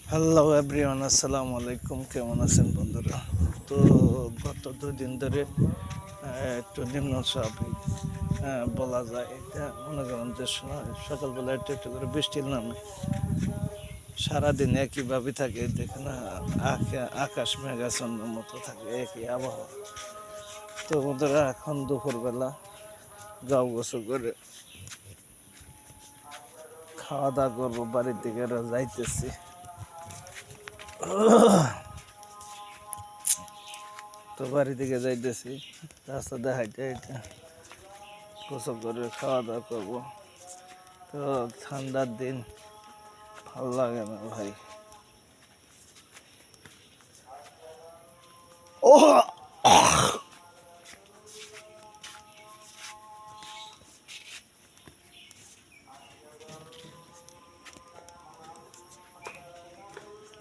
Hello everyone, আসসালামু আলাইকুম। কেমন আছেন বন্ধুরা? তো গত 2 দিন ধরে একটু নিম্নচাপই বলা যায়। এটা মনে করেন যে সকালবেলা একটু একটু করে বৃষ্টি নামে, সারাদিন একইভাবে থাকে। দেখেন আকাশ মেঘাচ্ছন্নের মতো থাকে, একই আবহাওয়া। তো বন্ধুরা, এখন দুপুরবেলা যাও গোসল করে খাওয়া দাওয়া করবো, বাড়ির দিকে যাইতেছি। তো বাড়ি থেকে যাইতেছি, রাস্তা দেখাইতে হাইটে গোসল করে খাওয়া দাওয়া করবো। তো ঠান্ডার দিন ভালো লাগে না ভাই। ও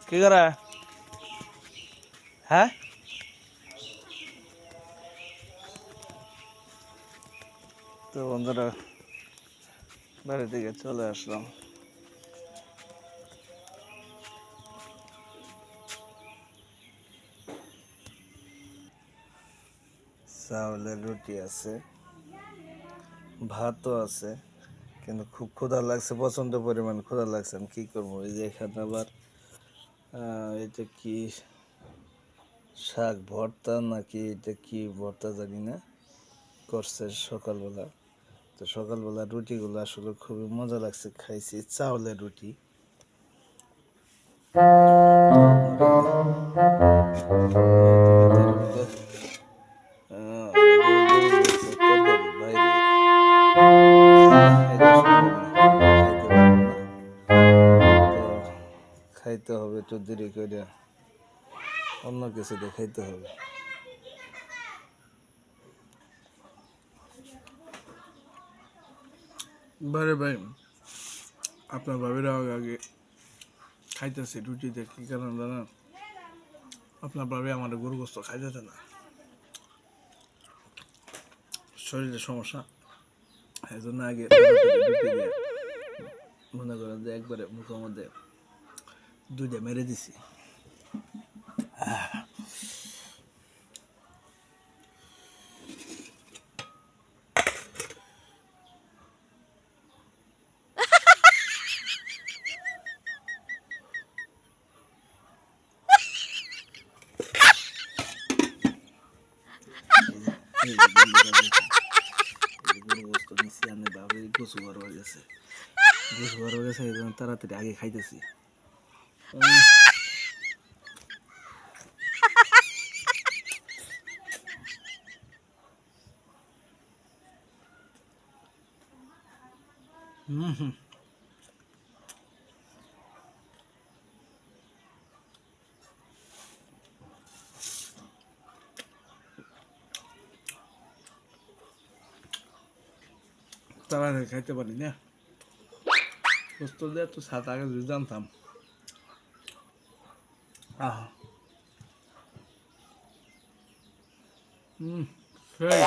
কি করে? হ্যাঁ, তো বন্ধুরা, বাড়ি থেকে চলে আসলাম। চাউলের রুটি আছে, ভাতও আছে, কিন্তু খুব ক্ষুধা লাগছে, প্রচণ্ড পরিমাণ ক্ষুধা লাগছে। আমি কী করবো? এই যে এখানে আবার এটা কি শাক ভর্তা নাকি এটা কি ভর্তা জানি না, করছে সকালবেলা। তো সকালবেলা রুটিগুলো আসলে খুবই মজা লাগছে, খাইছি চাউলের রুটি। গরুর গোস্তের তরকারি বাইরে, এটা সম্ভব না, খাইতে পারবো না। তো খাইতে হবে একটু দেরি করে, অন্য কিছু দিয়ে খাইতে হবে। বারে ভাই, আপনার ভাবিরা আগে খাইতেছে রুটিতে, কি কারণ জানেন? আপনার ভাবি আমাদের গরু গোস্ত খাইতেছে না, শরীরের সমস্যা। এই জন্য আগে রুটি দিয়ে মনে করেন যে একবারে মুখের মধ্যে দুইটা মেরে দিছি। এই যে বন্ধুরা দেখেন, এই যে গরু গোস্ত নিচ্ছি, আমি ভাবি গোসু বার হয়ে গেছে, গোসু বার হয়ে গেছে, এই জন্য তাড়াতাড়ি আগে খাইতেছি। তাড়াতাড়ি খাইতে পারি না, গোস্ত দিয়ে তো সাত আগে যদি জানতাম। আহ সেই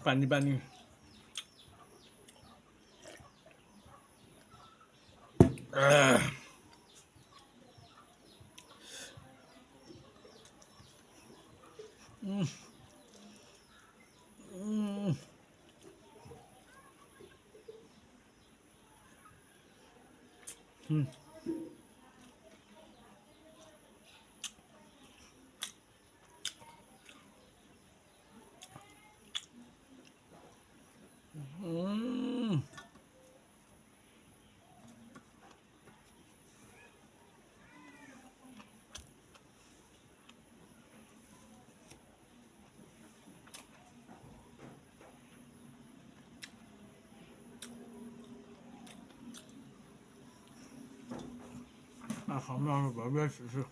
পানি পানি। আমার ভাবি আসছে।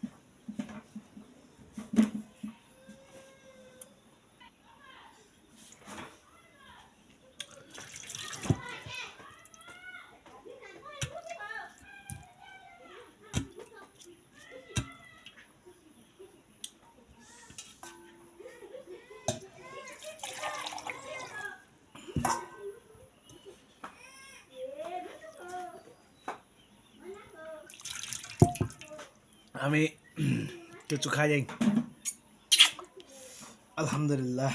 আমি কিছু খাই যাই। আলহামদুলিল্লাহ।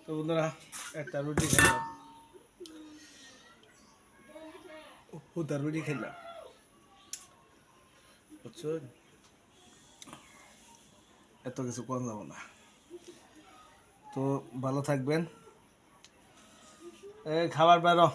তো বন্ধুরা একটা রুটি খেলাম, হুদা রুটি খেলাম, বুঝছো? এত কিছু কম যাবো না। তো ভালো থাকবেন, খাবার বেরো।